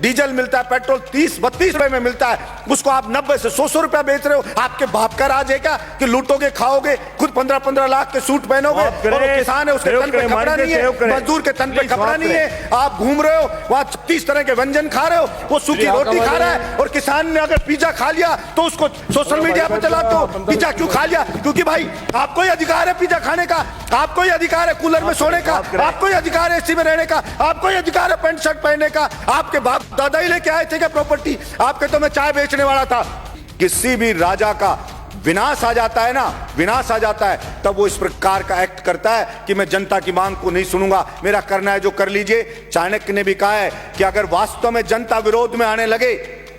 Diesel मिलता है, petrol 30-32 रुपए में मिलता है, उसको आप 90 से 100 रुपया बेच रहे हो। आपके बाप का राज है क्या कि लूटोगे, खाओगे, खुद 15-15 लाख के सूट पहनोगे, और वो किसान है उसके तन पे कपड़ा नहीं है, मजदूर के तन पे कपड़ा नहीं है, आप घूम रहे हो वहां 30 तरह के व्यंजन खा रहे हो, वो सूखी रोटी खा रहा है। और किसान ने अगर पिज्जा खा लिया तो उसको सोशल मीडिया पे चलाते हो, पिज्जा क्यों खा लिया? क्योंकि भाई आपको ही अधिकार है पिज्जा खाने का, आपको ही अधिकार है कूलर में सोने का, आपको ही अधिकार है एसी में रहने का, आपको ही अधिकार है पैंट शर्ट पहनने का। आपके बाप दादा ही लेके आए थे क्या प्रॉपर्टी? आपके तो मैं चाय बेचने वाला था। किसी भी राजा का विनाश आ जाता है ना, विनाश आ जाता है, तब वो इस प्रकार का एक्ट करता है कि मैं जनता की मांग को नहीं सुनूंगा, मेरा करना है जो कर लीजिए। चाणक्य ने भी कहा है कि अगर वास्तव में जनता विरोध में आने लगे,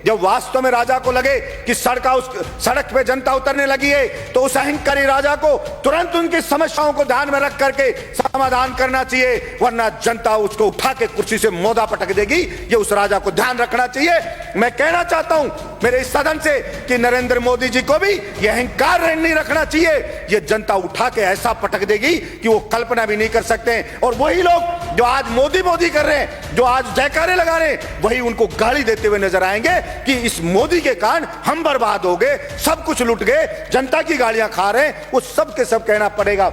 जब वास्तव में राजा को लगे कि सड़क पे जनता उतरने लगी है, तो उस अहंकारी राजा को तुरंत उनकी समस्याओं को ध्यान में रख करके समाधान करना चाहिए, वरना जनता उसको उठा के कुर्सी से मोदा पटक देगी। ये उस राजा को ध्यान रखना चाहिए। मैं कहना चाहता हूं मेरे इस सदन से कि नरेंद्र मोदी जी को भी यह अहंकार नहीं रखना चाहिए। ये जनता उठा के ऐसा पटक देगी कि वो कल्पना भी नहीं कर सकते। और वही लोग जो आज मोदी मोदी कर रहे हैं, जो आज जयकारे लगा रहे हैं, वही उनको गाली देते हुए नजर आएंगे कि इस मोदी के कारण हम बर्बाद हो गए, सब कुछ लुट गए, जनता की गालियां खा रहे हैं। वो सब के सब कहना पड़ेगा।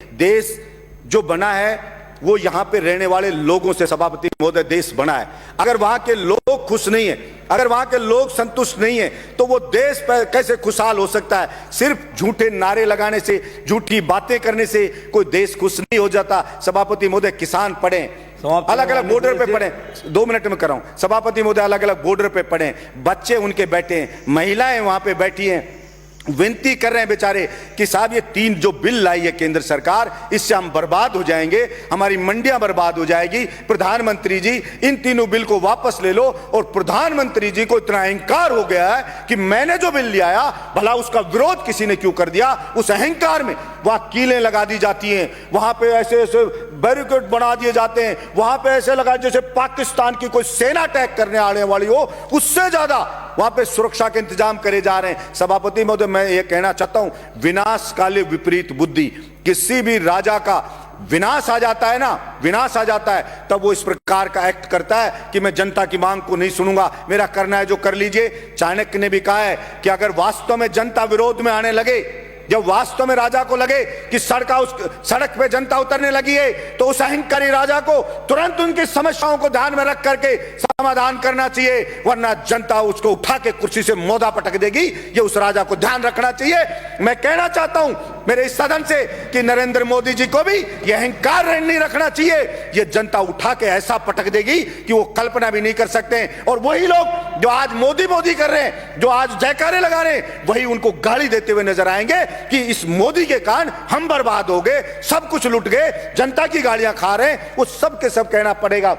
देश जो बना है वो यहां पे रहने वाले लोगों से, सभापति महोदय, देश बना है। अगर वहां के लोग खुश नहीं है, अगर वहां के लोग संतुष्ट नहीं है, तो वो देश कैसे खुशहाल हो सकता है? सिर्फ झूठे नारे लगाने से, झूठी बातें करने से कोई देश खुश नहीं हो जाता। सभापति महोदय, किसान पढ़े, अलग अलग बॉर्डर पे पड़े, 2 मिनट में कर रहा हूं सभापति महोदय, अलग अलग बॉर्डर पे पड़े, बच्चे उनके बैठे हैं, महिलाएं वहां पे बैठी हैं, विनती कर रहे हैं बेचारे कि साहब ये 3 जो बिल लाई है केंद्र सरकार, इससे हम बर्बाद हो जाएंगे, हमारी मंडियां बर्बाद हो जाएगी। प्रधानमंत्री जी इन तीनों बिल को वापस ले लो। और प्रधानमंत्री जी को इतना अहंकार हो गया है कि मैंने जो बिल ले आया, भला उसका विरोध किसी ने क्यों कर दिया? उस अहंकार में वहां कीलें लगा दी जाती हैं, वहां पे ऐसे ऐसे बैरिकेड बना दिए जाते हैं, वहां पे ऐसे लगा जैसे पाकिस्तान की कोई सेना अटैक करने आने वाली हो, उससे ज्यादा वहां पे सुरक्षा के इंतजाम करे जा रहे हैं। सभापति महोदय, मैं ये कहना चाहता हूं, विनाश काले विपरीत बुद्धि। किसी भी राजा का विनाश आ जाता है ना, विनाश आ जाता है, तब वो इस प्रकार का एक्ट करता है कि मैं जनता की मांग को नहीं सुनूंगा, मेरा करना है जो कर लीजिए। चाणक्य ने भी कहा है कि अगर वास्तव में जनता विरोध में आने लगे, जब वास्तव में राजा को लगे कि सड़क पे जनता उतरने लगी है, तो उस अहंकारी राजा को तुरंत उनकी समस्याओं को ध्यान में रख करके समाधान करना चाहिए, वरना जनता उसको उठा के कुर्सी से मोदा पटक देगी। ये उस राजा को ध्यान रखना चाहिए। मैं कहना चाहता हूं मेरे इस सदन से कि नरेंद्र मोदी जी को भी यह अहंकार नहीं रखना चाहिए। ये जनता उठा के ऐसा पटक देगी कि वो कल्पना भी नहीं कर सकते। और वही लोग जो आज मोदी मोदी कर रहे हैं, जो आज जयकारे लगा रहे हैं, वही उनको गाली देते हुए नजर आएंगे कि इस मोदी के कारण हम बर्बाद हो गए, सब कुछ लुट गए, जनता की गालियां खा रहे हैं। वो सब के सब कहना पड़ेगा।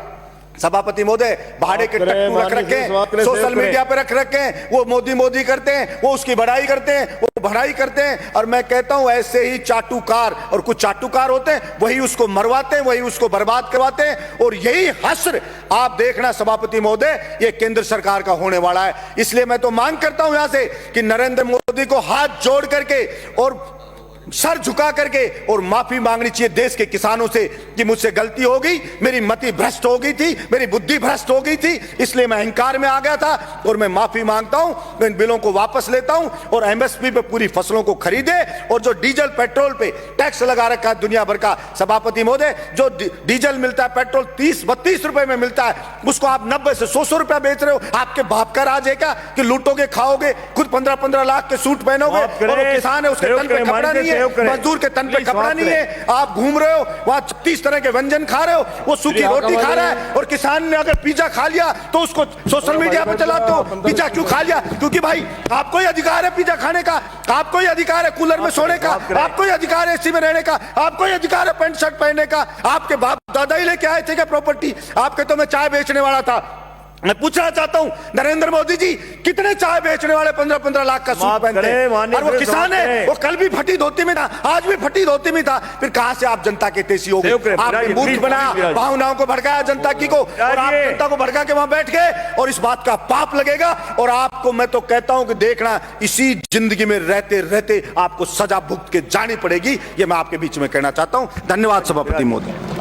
सभापति महोदय, भाड़े के टट्टू रख रखे हैं, सोशल मीडिया पे रख रखे हैं, वो मोदी मोदी करते हैं, वो उसकी बढ़ाई करते हैं, वो बढ़ाई करते हैं। और मैं कहता हूं ऐसे ही चाटुकार, और कुछ चाटुकार होते हैं, वही उसको मरवाते हैं, वही उसको बर्बाद करवाते हैं। और यही हश्र आप देखना सभापति महोदय, ये केंद्र सरकार का होने वाला है। इसलिए मैं तो मांग करता हूं यहां से कि नरेंद्र मोदी को हाथ जोड़ करके और सर झुका करके और माफी मांगनी चाहिए देश के किसानों से कि मुझसे गलती हो गई, मेरी मति भ्रष्ट हो गई थी, मेरी बुद्धि भ्रष्ट हो गई थी, इसलिए मैं अहंकार में आ गया था और मैं माफी मांगता हूं। मैं इन बिलों को वापस लेता हूं और एमएसपी पे पूरी फसलों को खरीदे। और जो डीजल पेट्रोल पे टैक्स लगा रखा है दुनिया भर का, सभापति महोदय, जो डीजल मिलता है, पेट्रोल 30-32 रुपए में मिलता है, उसको आप 90 से 100 रुपया बेच रहे हो। आपके बाप का राज है क्या कि लूटोगे, खाओगे, खुद 15-15 लाख के सूट पहनोगे, और वो किसान है उसके तन पे कपड़ा नहीं है, मजदूर के तन पे कपड़ा नहीं है, आप घूम रहे हो वहां 30 तरह के व्यंजन खा रहे हो, वो सूखी रोटी खा रहा है। और किसान ने अगर पिज्जा खा लिया तो उसको सोशल मीडिया पे चलाते हो, पिज्जा क्यों खा लिया? क्योंकि भाई आपको ही अधिकार है पिज्जा खाने का, आपको ही अधिकार है कूलर में सोने का, आपको ही अधिकार है एसी में रहने का, आपको ही अधिकार है पैंट शर्ट पहनने का। आपके बाप दादा ही लेके आए थे क्या प्रॉपर्टी? आपके तो मैं चाय बेचने वाला था। मैं पूछना चाहता हूं नरेंद्र मोदी जी, कितने चाय बेचने वाले 15-15 लाख का सूट पहनते हैं? और वो किसान है, वो कल भी फटी धोती में था, आज भी फटी धोती में था। फिर कहां से आप जनता के तेजी हो गए? आपने मूर्ख बनाया, भावनाओं को भड़काया जनता की को, और आप जनता को भड़का के वहां बैठ गए। और इस बात का पाप लगेगा। और आपको मैं तो कहता हूं कि देखना, इसी जिंदगी में रहते रहते आपको सजा भुगत के जानी पड़ेगी। ये मैं आपके बीच में कहना चाहता हूं। धन्यवाद सभापति महोदय।